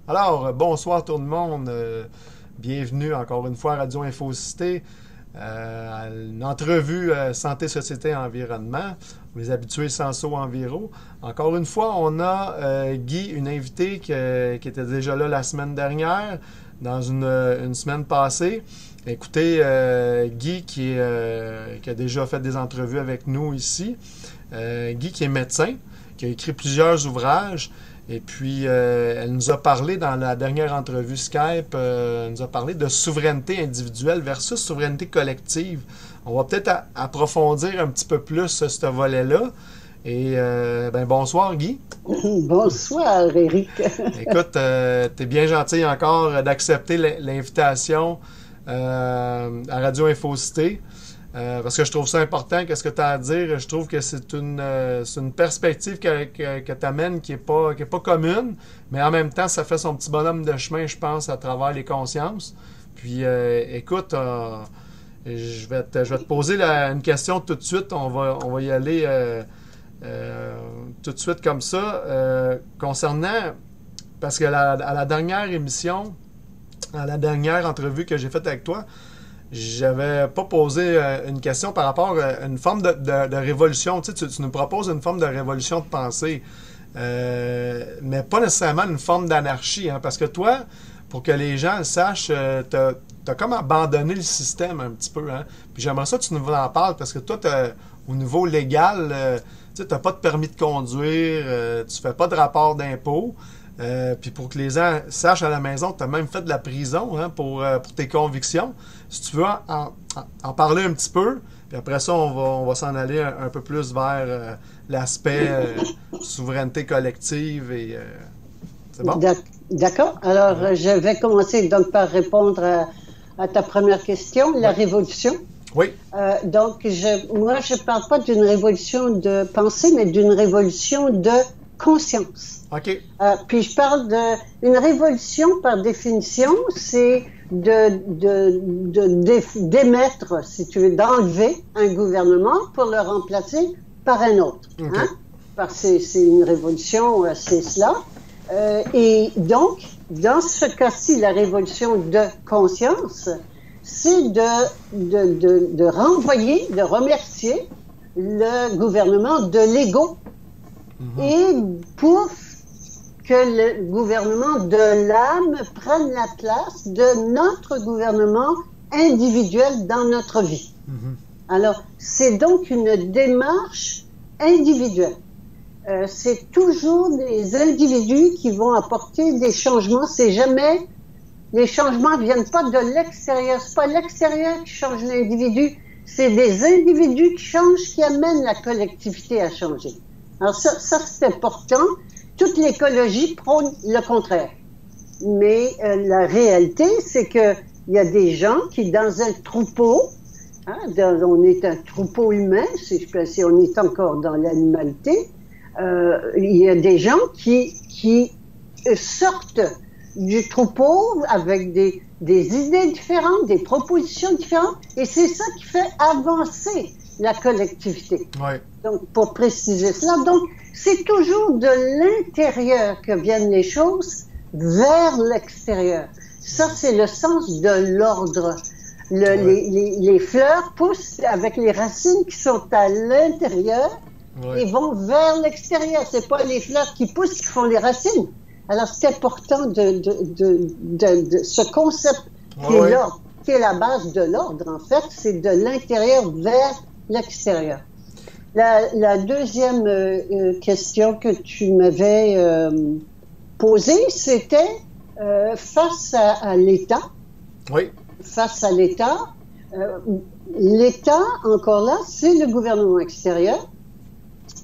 Bonsoir tout le monde. Bienvenue encore une fois à Radio Infocité, à une entrevue Santé, Société, Environnement. Les habitués Senso Enviro. Encore une fois, on a Guy, une invitée qui était déjà là la semaine dernière, dans une semaine passée. Écoutez, Guy qui a déjà fait des entrevues avec nous ici. Guy qui est médecin, qui a écrit plusieurs ouvrages. Et puis, elle nous a parlé dans la dernière entrevue Skype, elle nous a parlé de souveraineté individuelle versus souveraineté collective. On va peut-être approfondir un petit peu plus ce volet-là. Et bonsoir Guy. Bonsoir Éric. Écoute, t'es bien gentil encore d'accepter l'invitation à Radio Infocité. Parce que je trouve ça important, qu'est-ce que tu as à dire. Je trouve que c'est une perspective que tu amènes qui est pas commune, mais en même temps, ça fait son petit bonhomme de chemin, je pense, à travers les consciences. Puis, écoute, je vais te poser une question tout de suite. On va y aller tout de suite comme ça. Concernant, parce que à la dernière émission, à la dernière entrevue que j'ai faite avec toi, j'avais pas posé une question par rapport à une forme de révolution. Tu nous proposes une forme de révolution de pensée, mais pas nécessairement une forme d'anarchie. Hein, parce que toi, pour que les gens le sachent, t'as comme abandonné le système un petit peu. Hein, puis j'aimerais ça que tu nous en parles, parce que toi, au niveau légal, tu n'as pas de permis de conduire, tu fais pas de rapport d'impôt. Puis pour que les gens sachent à la maison, tu as même fait de la prison pour tes convictions. Si tu veux en parler un petit peu, puis après ça, on va s'en aller un peu plus vers l'aspect souveraineté collective. C'est bon? D'accord. Alors, je vais commencer donc par répondre à ta première question, la révolution. Oui. Moi, je parle pas d'une révolution de pensée, mais d'une révolution de conscience. OK. Puis je parle d'une révolution, par définition, c'est d'émettre, si tu veux, d'enlever un gouvernement pour le remplacer par un autre. Okay. Hein? Parce que c'est une révolution, c'est cela. Et donc, dans ce cas-ci, la révolution de conscience, c'est de renvoyer, de remercier le gouvernement de l'ego. Et pour que le gouvernement de l'âme prenne la place de notre gouvernement individuel dans notre vie. Alors, c'est donc une démarche individuelle. C'est toujours des individus qui vont apporter des changements. C'est jamais... Les changements ne viennent pas de l'extérieur. C'est pas l'extérieur qui change l'individu. C'est des individus qui changent, qui amènent la collectivité à changer. Alors ça c'est important. Toute l'écologie prône le contraire. Mais la réalité, c'est que il y a des gens qui, dans un troupeau, on est un troupeau humain, si on est encore dans l'animalité, il y a des gens qui sortent du troupeau avec des idées différentes, des propositions différentes, et c'est ça qui fait avancer la collectivité. Oui. Donc, pour préciser cela, donc, c'est toujours de l'intérieur que viennent les choses vers l'extérieur. Ça, c'est le sens de l'ordre. Les fleurs poussent avec les racines qui sont à l'intérieur et vont vers l'extérieur. C'est pas les fleurs qui poussent qui font les racines. Alors, c'est important de ce concept qui est l'ordre, qui est la base de l'ordre, en fait, c'est de l'intérieur vers l'extérieur. La deuxième question que tu m'avais posée, c'était face à l'État. Oui. Face à l'État. L'État, encore là, c'est le gouvernement extérieur.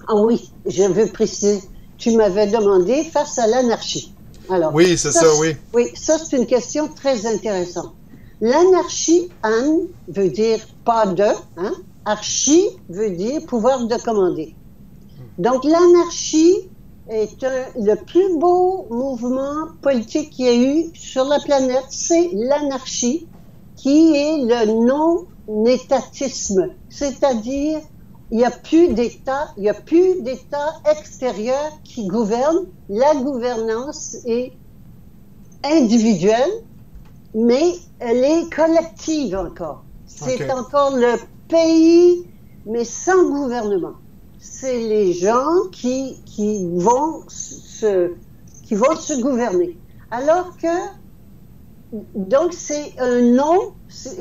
Ah oui, je veux préciser. Tu m'avais demandé face à l'anarchie. Alors, oui, c'est ça, oui. Oui, ça, c'est une question très intéressante. L'anarchie, an, veut dire pas de, hein? Archi veut dire pouvoir de commander. Donc, l'anarchie est le plus beau mouvement politique qu'il y a eu sur la planète. C'est l'anarchie qui est le non-étatisme. C'est-à-dire, il n'y a plus d'État extérieur qui gouverne. La gouvernance est individuelle, mais elle est collective encore. C'est encore le pays, mais sans gouvernement. C'est les gens qui vont se gouverner. Alors que, donc c'est un nom,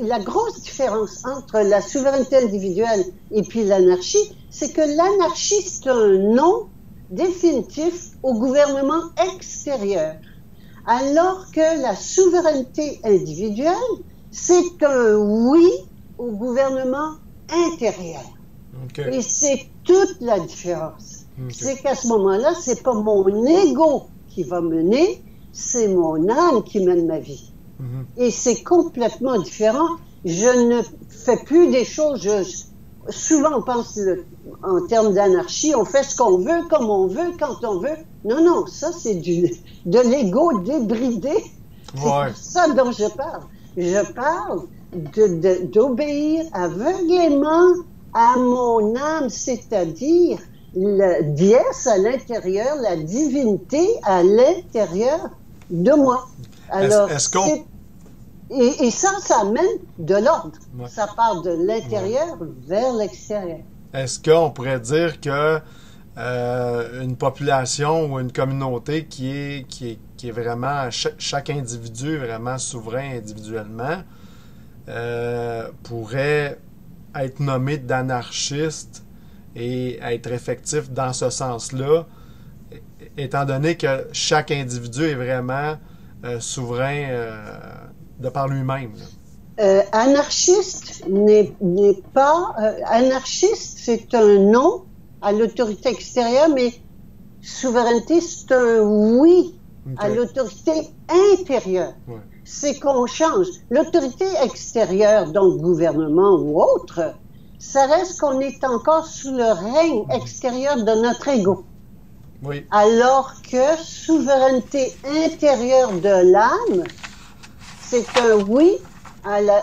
la grosse différence entre la souveraineté individuelle et puis l'anarchie, c'est que l'anarchie, c'est un nom définitif au gouvernement extérieur. Alors que la souveraineté individuelle, c'est un oui au gouvernement intérieur. Et c'est toute la différence. C'est qu'à ce moment-là, c'est pas mon ego qui va mener, c'est mon âme qui mène ma vie. Et c'est complètement différent. Je ne fais plus des choses. Souvent, on pense en termes d'anarchie, on fait ce qu'on veut, comme on veut, quand on veut. Non, ça, c'est de l'ego débridé. C'est pour ça dont je parle. Je parle d'obéir aveuglément à mon âme, c'est-à-dire le dies à l'intérieur, la divinité à l'intérieur de moi. Alors, et ça amène de l'ordre. Ouais. Ça part de l'intérieur vers l'extérieur. Est-ce qu'on pourrait dire que une population ou une communauté qui est vraiment, chaque individu est vraiment souverain individuellement, pourrait être nommé d'anarchiste et être effectif dans ce sens-là, étant donné que chaque individu est vraiment souverain de par lui-même? Anarchiste n'est pas... anarchiste, c'est un nom à l'autorité extérieure, mais souveraineté, c'est un oui à l'autorité intérieure. Ouais. C'est qu'on change. L'autorité extérieure, donc gouvernement ou autre, ça reste qu'on est encore sous le règne extérieur de notre ego. Oui. Alors que souveraineté intérieure de l'âme, c'est un oui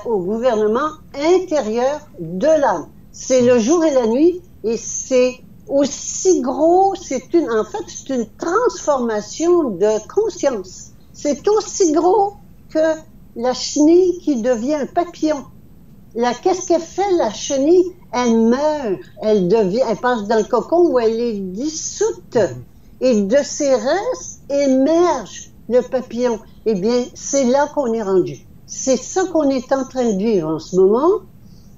au gouvernement intérieur de l'âme. C'est le jour et la nuit, et c'est aussi gros, c'est une transformation de conscience. C'est aussi gros que la chenille qui devient un papillon. Qu'est-ce qu'elle fait, la chenille? Elle meurt, elle passe dans le cocon où elle est dissoute. Et de ses restes émerge le papillon. Eh bien, c'est là qu'on est rendu. C'est ça qu'on est en train de vivre en ce moment.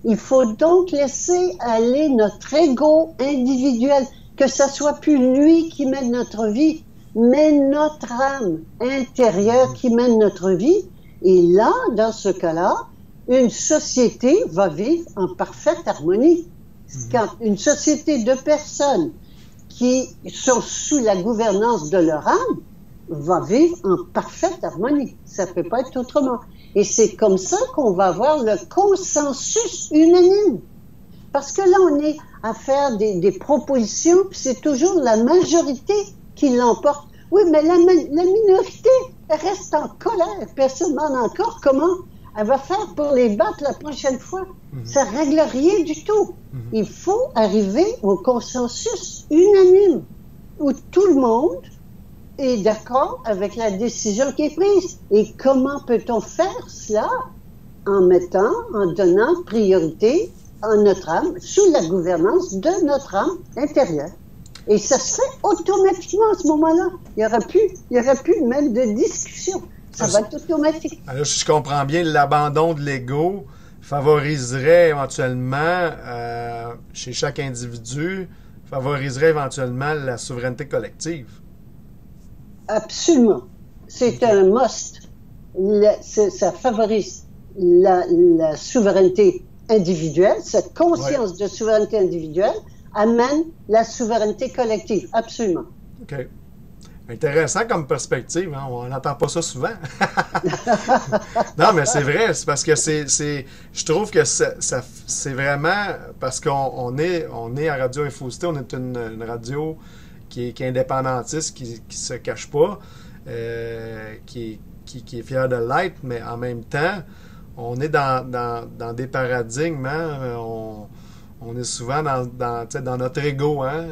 Il faut donc laisser aller notre ego individuel, que ça soit plus lui qui mène notre vie, mais notre âme intérieure qui mène notre vie. Et là, dans ce cas-là, une société va vivre en parfaite harmonie. Quand une société de personnes qui sont sous la gouvernance de leur âme va vivre en parfaite harmonie. Ça ne peut pas être autrement. Et c'est comme ça qu'on va avoir le consensus unanime. Parce que là, on est à faire des propositions, puis c'est toujours la majorité qui l'emporte. Oui, mais la minorité reste en colère. Personne ne demande encore comment elle va faire pour les battre la prochaine fois. Ça ne règle rien du tout. Il faut arriver au consensus unanime, où tout le monde est d'accord avec la décision qui est prise. Et comment peut-on faire cela? En donnant priorité à notre âme, sous la gouvernance de notre âme intérieure. Et ça se fait automatiquement à ce moment-là. Il n'y aurait plus même de discussion. Ça va être automatique. Alors, si je comprends bien, l'abandon de l'ego favoriserait éventuellement, chez chaque individu, favoriserait éventuellement la souveraineté collective. Absolument. C'est un must. Ça favorise la souveraineté individuelle. Cette conscience de souveraineté individuelle amène la souveraineté collective. Absolument. OK. Intéressant comme perspective, hein? On n'entend pas ça souvent. Non, mais c'est vrai, c'est parce que je trouve que c'est vraiment parce qu'on est à Radio Infocité, on est une radio qui est indépendantiste, qui se cache pas, qui est fier de l'être, mais en même temps, on est dans des paradigmes, hein? On est souvent dans notre ego, hein?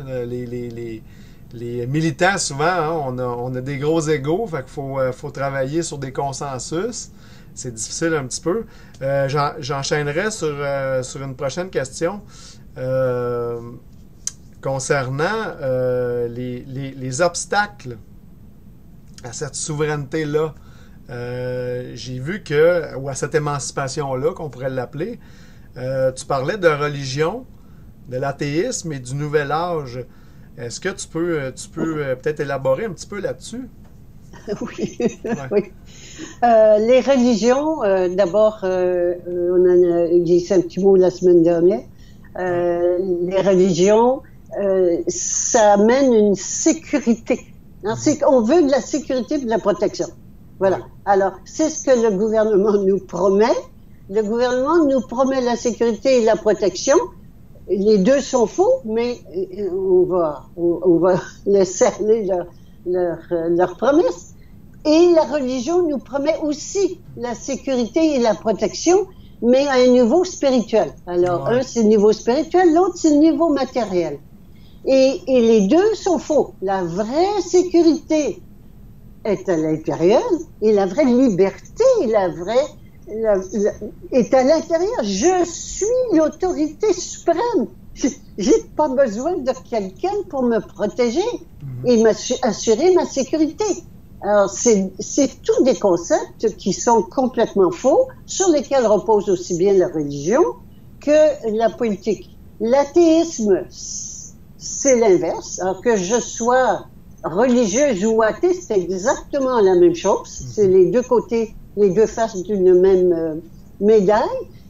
les militants, souvent, hein, on a des gros égos, fait qu'il faut travailler sur des consensus. C'est difficile un petit peu. J'enchaînerai sur une prochaine question concernant les obstacles à cette souveraineté-là. J'ai vu ou à cette émancipation-là, qu'on pourrait l'appeler, tu parlais de religion, de l'athéisme et du nouvel âge. Est-ce que tu peux peut-être élaborer un petit peu là-dessus? Oui. Ouais. Oui. Les religions, d'abord, on en a dit un petit mot la semaine dernière. Les religions, ça amène une sécurité. Alors, on veut de la sécurité et de la protection. Voilà. Alors, c'est ce que le gouvernement nous promet. Le gouvernement nous promet la sécurité et la protection. Les deux sont faux, mais on va laisser aller leur promesse. Et la religion nous promet aussi la sécurité et la protection, mais à un niveau spirituel. Alors, un, c'est le niveau spirituel, l'autre, c'est le niveau matériel. Et les deux sont faux. La vraie sécurité est à l'intérieur et la vraie liberté, est à l'intérieur. Je suis l'autorité suprême. J'ai pas besoin de quelqu'un pour me protéger et assurer ma sécurité. Alors, c'est tous des concepts qui sont complètement faux, sur lesquels repose aussi bien la religion que la politique. L'athéisme, c'est l'inverse. Alors que je sois religieuse ou athée, c'est exactement la même chose. C'est les deux côtés, les deux faces d'une même médaille.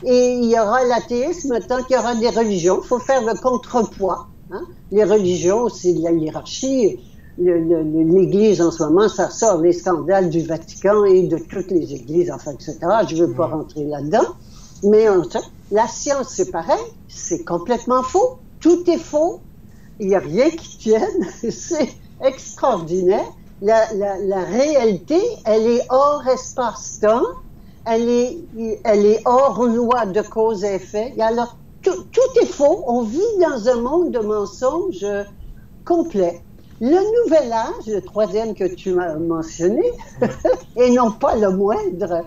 Et il y aura l'athéisme tant qu'il y aura des religions. Il faut faire le contrepoids. Hein? Les religions, c'est de la hiérarchie. L'Église, en ce moment, ça sort les scandales du Vatican et de toutes les églises, enfin, etc. Je ne veux pas rentrer là-dedans. Mais la science, c'est pareil. C'est complètement faux. Tout est faux. Il n'y a rien qui tienne. C'est extraordinaire. La réalité, elle est hors espace-temps. Elle est hors loi de cause et effet. Alors, tout est faux. On vit dans un monde de mensonges complet. Le nouvel âge, le troisième que tu m'as mentionné, et non pas le moindre,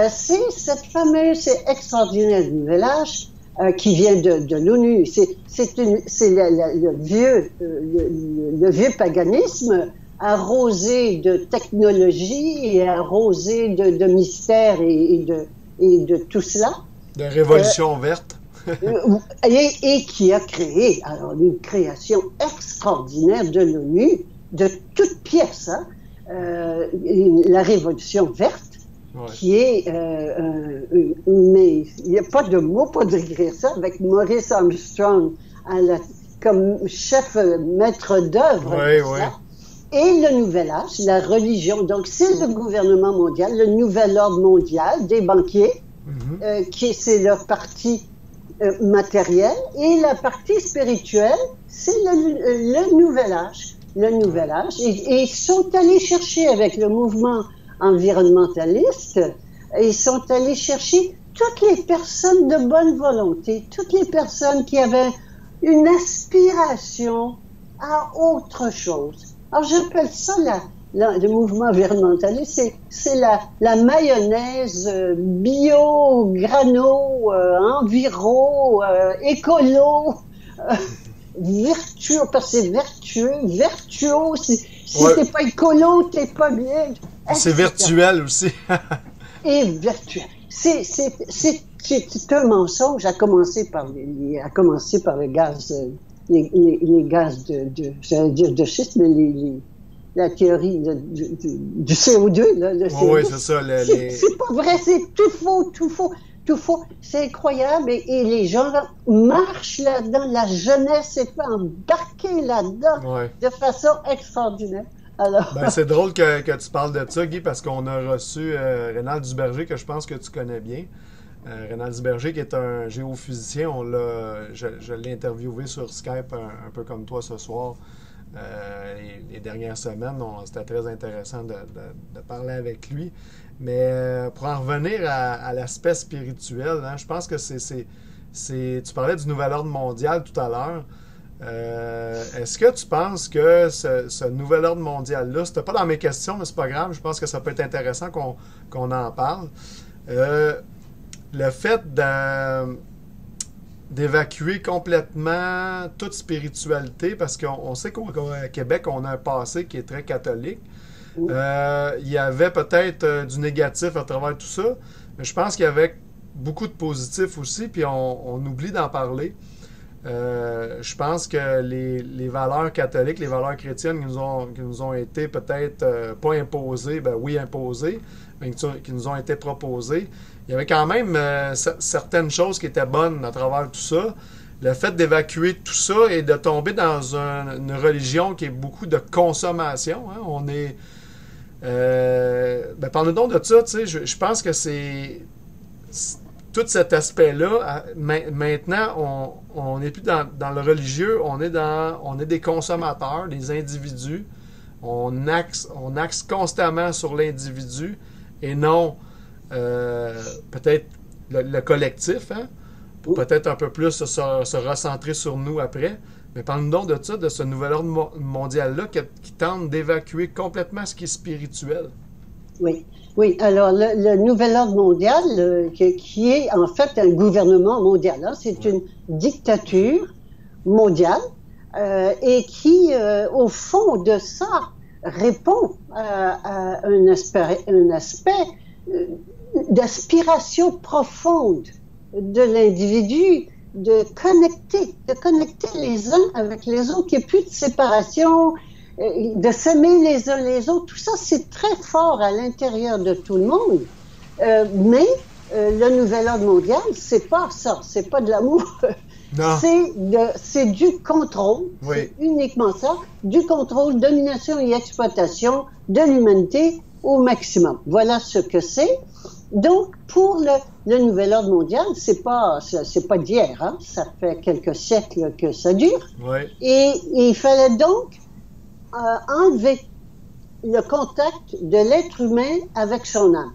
c'est c'est extraordinaire nouvel âge qui vient de l'ONU. C'est le vieux paganisme arrosé de technologie et arrosé de mystères et de tout cela. De révolution verte. Et qui a créé alors une création extraordinaire de l'ONU, de toutes pièces, hein, la révolution verte, qui est, mais il n'y a pas de mots pour décrire ça, avec Maurice Armstrong comme chef maître d'œuvre. Et le nouvel âge, la religion, donc c'est le gouvernement mondial, le nouvel ordre mondial des banquiers, c'est leur parti matériel, et la partie spirituelle, c'est le nouvel âge. Le nouvel âge. Et ils sont allés chercher avec le mouvement environnementaliste, ils sont allés chercher toutes les personnes de bonne volonté, toutes les personnes qui avaient une aspiration à autre chose. Alors j'appelle ça le mouvement environnementaliste, c'est la mayonnaise bio, grano, enviro, écolo, vertueux, parce que c'est vertueux, si t'es pas écolo, t'es pas bien. C'est virtuel aussi. Et virtuel. C'est un mensonge, à commencer par les gaz, les gaz j'allais dire de schiste, mais la théorie du CO2, là, le CO2. Oui, c'est ça. C'est pas vrai, c'est tout faux. C'est incroyable et les gens marchent là-dedans. La jeunesse s'est fait embarquer là-dedans de façon extraordinaire. Alors... c'est drôle que tu parles de ça, Guy, parce qu'on a reçu Rénal Duberger, que je pense que tu connais bien. Rénal Duberger, qui est un géophysicien, je l'ai interviewé sur Skype un peu comme toi ce soir. Les dernières semaines, c'était très intéressant de parler avec lui. Mais pour en revenir à l'aspect spirituel, hein, je pense que tu parlais du nouvel ordre mondial tout à l'heure. Est-ce que tu penses que ce nouvel ordre mondial-là, c'était pas dans mes questions, mais c'est pas grave, je pense que ça peut être intéressant qu'on en parle. Le fait d'évacuer complètement toute spiritualité, parce qu'on sait qu'au Québec, on a un passé qui est très catholique. Il y avait peut-être du négatif à travers tout ça, mais je pense qu'il y avait beaucoup de positifs aussi, puis on oublie d'en parler. Je pense que les valeurs catholiques, les valeurs chrétiennes qui nous ont été peut-être pas imposées, ben oui imposées, mais qui nous ont été proposées, il y avait quand même certaines choses qui étaient bonnes à travers tout ça. Le fait d'évacuer tout ça et de tomber dans une religion qui est beaucoup de consommation, hein, on est... parle-nous donc de ça, tu sais, je pense que c'est tout cet aspect-là, maintenant, on n'est plus dans le religieux, on est des consommateurs, des individus. On axe constamment sur l'individu et non peut-être le collectif, hein, pour peut-être un peu plus se recentrer sur nous après. Mais parle-nous donc de ça, de ce nouvel ordre mondial-là qui tente d'évacuer complètement ce qui est spirituel. Oui. Oui, alors le nouvel ordre mondial, qui est en fait un gouvernement mondial, hein, c'est une dictature mondiale et qui, au fond de ça, répond à un aspect d'aspiration profonde de l'individu, de connecter les uns avec les autres, qu'il n'y ait plus de séparation, de s'aimer les uns les autres. Tout ça, c'est très fort à l'intérieur de tout le monde. Mais le nouvel ordre mondial, c'est pas ça, c'est pas de l'amour. C'est du contrôle, oui. C'est uniquement ça, du contrôle, domination et exploitation de l'humanité au maximum. Voilà ce que c'est. Donc, pour le nouvel ordre mondial, c'est pas d'hier, hein? Ça fait quelques siècles que ça dure. Oui. Et il fallait donc enlever le contact de l'être humain avec son âme.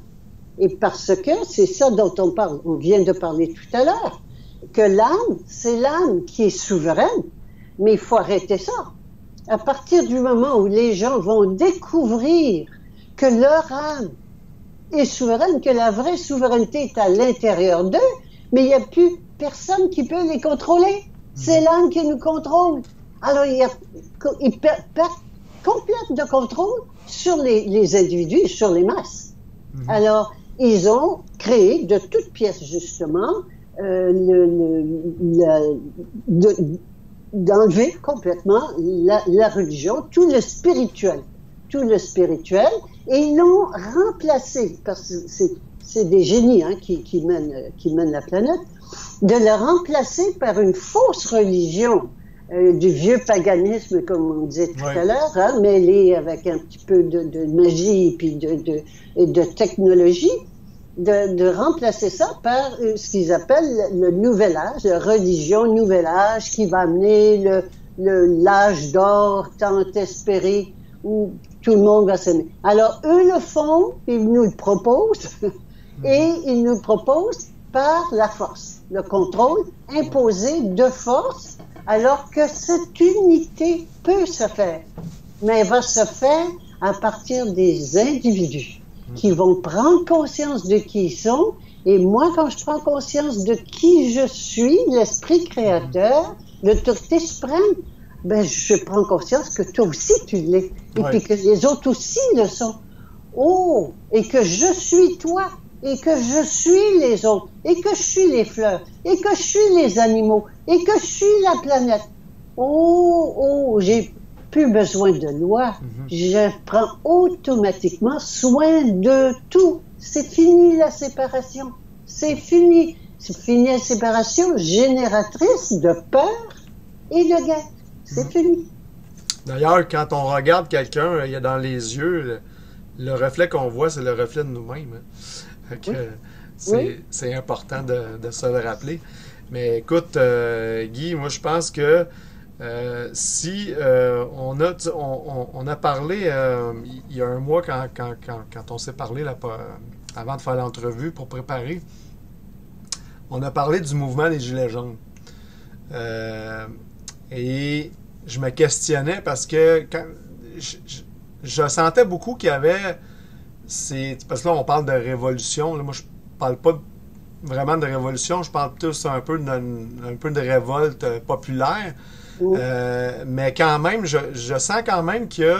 Et parce que c'est ça dont on vient de parler tout à l'heure, que l'âme, c'est l'âme qui est souveraine, mais il faut arrêter ça. À partir du moment où les gens vont découvrir que leur âme est souveraine, que la vraie souveraineté est à l'intérieur d'eux, mais il n'y a plus personne qui peut les contrôler. C'est l'âme qui nous contrôle. Alors, ils perdent complètement de contrôle sur les individus, sur les masses. Alors, ils ont créé de toutes pièces, justement, d'enlever complètement la religion, tout le spirituel, et ils l'ont remplacé, parce que c'est des génies hein, qui mènent la planète, de le remplacer par une fausse religion, du vieux paganisme, comme on disait tout à l'heure, hein, mêlé avec un petit peu de magie et puis de technologie, de remplacer ça par ce qu'ils appellent le nouvel âge, la religion nouvel âge, qui va amener l'âge d'or tant espéré, où tout le monde va s'aimer. Alors, eux le font, ils nous le proposent, et ils nous le proposent par la force, le contrôle imposé de force, alors que cette unité peut se faire, mais elle va se faire à partir des individus qui vont prendre conscience de qui ils sont. Et moi, quand je prends conscience de qui je suis, l'esprit créateur, l'autorité suprême, ben, je prends conscience que toi aussi tu l'es, et puis que les autres aussi le sont. Oh, et que je suis toi, et que je suis les autres, et que je suis les fleurs, et que je suis les animaux, et que je suis la planète. Oh, j'ai plus besoin de loi. Je prends automatiquement soin de tout. C'est fini la séparation. C'est fini. C'est fini la séparation génératrice de peur et de guerre. C'est fini. D'ailleurs, quand on regarde quelqu'un, il y a dans les yeux, le reflet qu'on voit, c'est le reflet de nous-mêmes. Hein. C'est important de se le rappeler. Mais écoute, Guy, moi je pense que si on a parlé il y a un mois quand on s'est parlé là, avant de faire l'entrevue pour préparer, on a parlé du mouvement des Gilets jaunes. Et je me questionnais parce que je sentais beaucoup qu'il y avait... Parce que là, on parle de révolution. Là, moi, je parle pas vraiment de révolution. Je parle plus un peu de révolte populaire. Mais quand même, je sens quand même que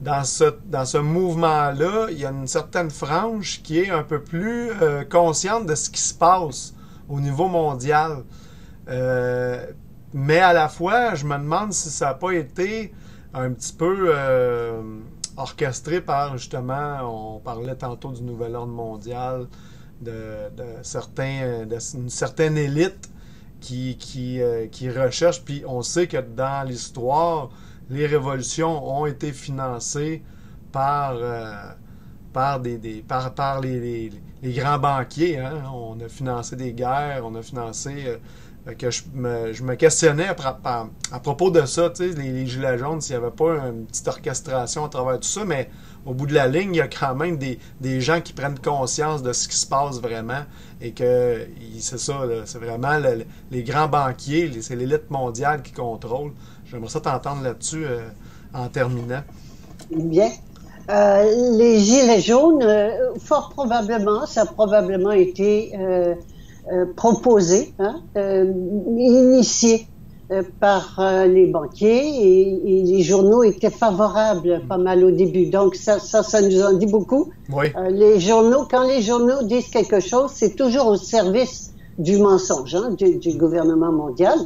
dans ce mouvement-là, il y a une certaine frange qui est un peu plus consciente de ce qui se passe au niveau mondial. Mais à la fois, je me demande si ça n'a pas été un petit peu orchestré par, justement, on parlait tantôt du nouvel ordre mondial, d'une certaine élite qui recherche, puis on sait que dans l'histoire, les révolutions ont été financées par les grands banquiers. Hein? On a financé des guerres, on a financé... que je me questionnais à propos de ça, tu sais, les Gilets jaunes, s'il n'y avait pas une petite orchestration à travers tout ça, mais au bout de la ligne, il y a quand même des gens qui prennent conscience de ce qui se passe vraiment et que c'est ça, là, c'est vraiment les grands banquiers, c'est l'élite mondiale qui contrôle. J'aimerais ça t'entendre là-dessus en terminant. Bien. Les Gilets jaunes, fort probablement, ça a probablement été proposé, initié par les banquiers et les journaux étaient favorables pas mal au début. Donc ça nous en dit beaucoup. Oui. Quand les journaux disent quelque chose, c'est toujours au service du mensonge du gouvernement mondial.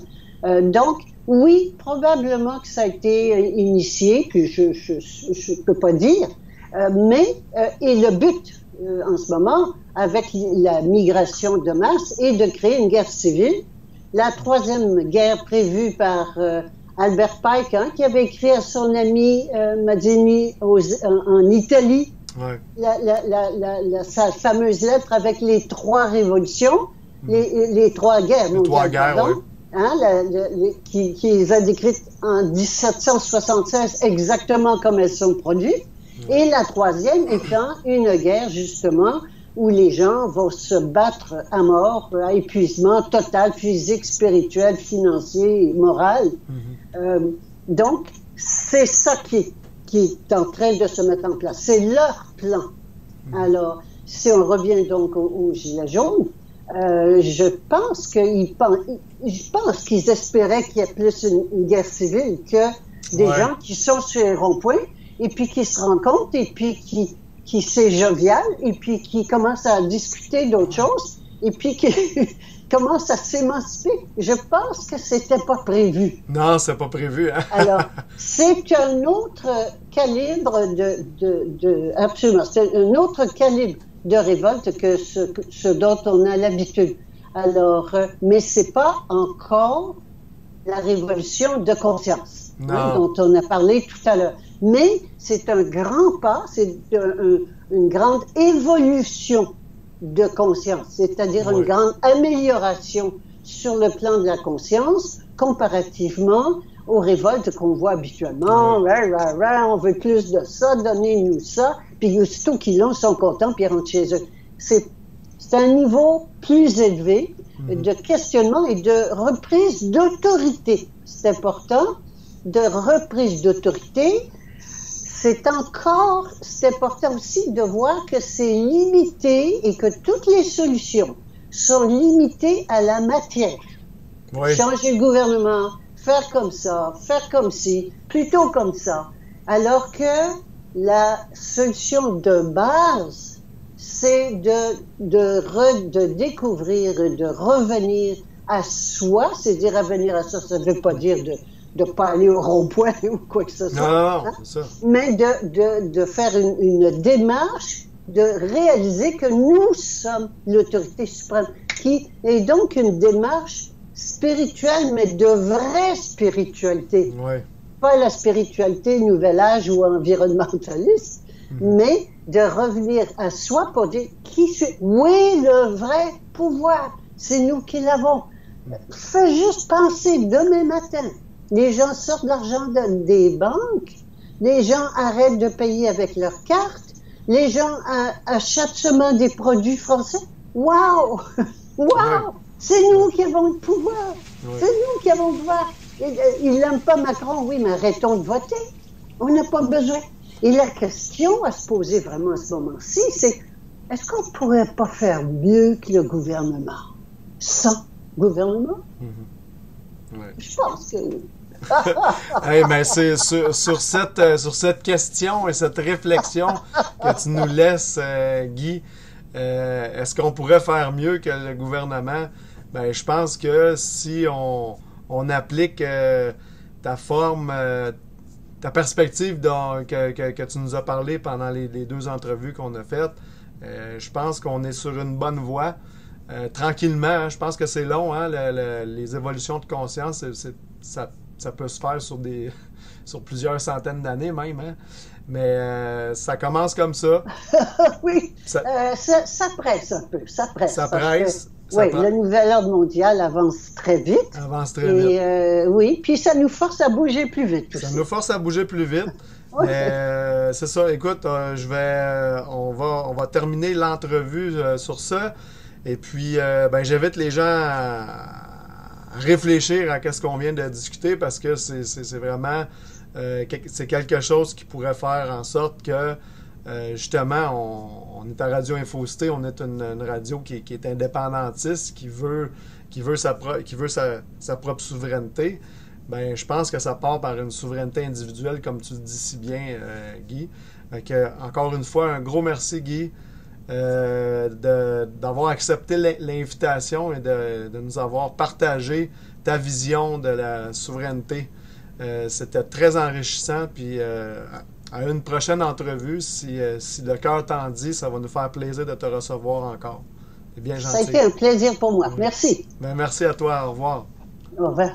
Donc oui, probablement que ça a été initié, puis je peux pas dire, et le but en ce moment, avec la migration de masse, est de créer une guerre civile. La troisième guerre prévue par Albert Pike, qui avait écrit à son ami Mazzini en Italie, sa fameuse lettre avec les trois révolutions, les trois guerres mondiales, qui les a décrites en 1776 exactement comme elles sont produites. Et la troisième étant une guerre, justement, où les gens vont se battre à mort, à épuisement total, physique, spirituel, financier, moral. Donc, c'est ça qui est en train de se mettre en place. C'est leur plan. Alors, si on revient donc aux Gilets jaunes, je pense qu'ils espéraient qu'il y ait plus une guerre civile que des gens qui sont sur les ronds-points et puis qui se rencontrent et puis qui c'est jovial et puis qui commencent à discuter d'autres choses et puis qui commencent à s'émanciper. Je pense que c'était pas prévu. Non, c'est pas prévu. Hein? Alors, c'est un autre calibre absolument, c'est un autre calibre de révolte que ce dont on a l'habitude. Alors, mais c'est pas encore la révolution de conscience dont on a parlé tout à l'heure. Mais c'est un grand pas, c'est une grande évolution de conscience, c'est-à-dire une grande amélioration sur le plan de la conscience comparativement aux révoltes qu'on voit habituellement. On veut plus de ça, donnez-nous ça. Puis aussitôt qu'ils l'ont, ils sont contents, puis ils rentrent chez eux. C'est un niveau plus élevé de questionnement et de reprise d'autorité. C'est important, de reprise d'autorité. C'est important aussi de voir que c'est limité et que toutes les solutions sont limitées à la matière. Oui. Changer le gouvernement, faire comme ça, faire comme ci, plutôt comme ça. Alors que la solution de base, c'est de découvrir, de revenir à soi, c'est-à-dire revenir à ça, ça ne veut pas dire de pas aller au rond-point ou quoi que ce soit. Non, c'est ça. Mais de faire une démarche, de réaliser que nous sommes l'autorité suprême, qui est donc une démarche spirituelle, mais de vraie spiritualité. Oui. Pas la spiritualité nouvel âge ou environnementaliste, mais de revenir à soi pour dire où est le vrai pouvoir? C'est nous qui l'avons. Fais juste penser demain matin. Les gens sortent de l'argent des banques, les gens arrêtent de payer avec leurs cartes, les gens achètent seulement des produits français. Wow! Wow! Ouais. C'est nous qui avons le pouvoir. Ouais. C'est nous qui avons le pouvoir. il n'aime pas Macron, oui, mais arrêtons de voter. On n'a pas besoin. Et la question à se poser vraiment à ce moment-ci, c'est est-ce qu'on ne pourrait pas faire mieux que le gouvernement? Sans gouvernement? Ouais. Je pense que... Hey, mais c'est sur cette question et cette réflexion que tu nous laisses, Guy, est-ce qu'on pourrait faire mieux que le gouvernement? Ben, je pense que si on applique ta forme, ta perspective que tu nous as parlé pendant les 2 entrevues qu'on a faites, je pense qu'on est sur une bonne voie. Tranquillement, hein, je pense que c'est long, hein, les évolutions de conscience, ça peut se faire sur plusieurs centaines d'années même, hein. Mais ça commence comme ça. Oui, ça presse un peu, ça presse. Ça presse. Oui, le nouvel ordre mondial avance très vite. Avance très vite. Oui, puis ça nous force à bouger plus vite aussi. Ça nous force à bouger plus vite. Oui. Mais c'est ça, écoute, on va terminer l'entrevue sur ça. Et puis, j'invite les gens à réfléchir à ce qu'on vient de discuter parce que c'est vraiment c'est quelque chose qui pourrait faire en sorte que justement on est à Radio Infocité, on est une radio qui est indépendantiste, qui veut sa propre souveraineté. Ben, je pense que ça part par une souveraineté individuelle, comme tu le dis si bien, Guy. Donc, encore une fois, un gros merci, Guy, d'avoir accepté l'invitation et de nous avoir partagé ta vision de la souveraineté. C'était très enrichissant. Puis, à une prochaine entrevue, si le cœur t'en dit, ça va nous faire plaisir de te recevoir encore. C'est bien gentil. Ça a été un plaisir pour moi. Merci. Ben, merci à toi. Au revoir. Au revoir.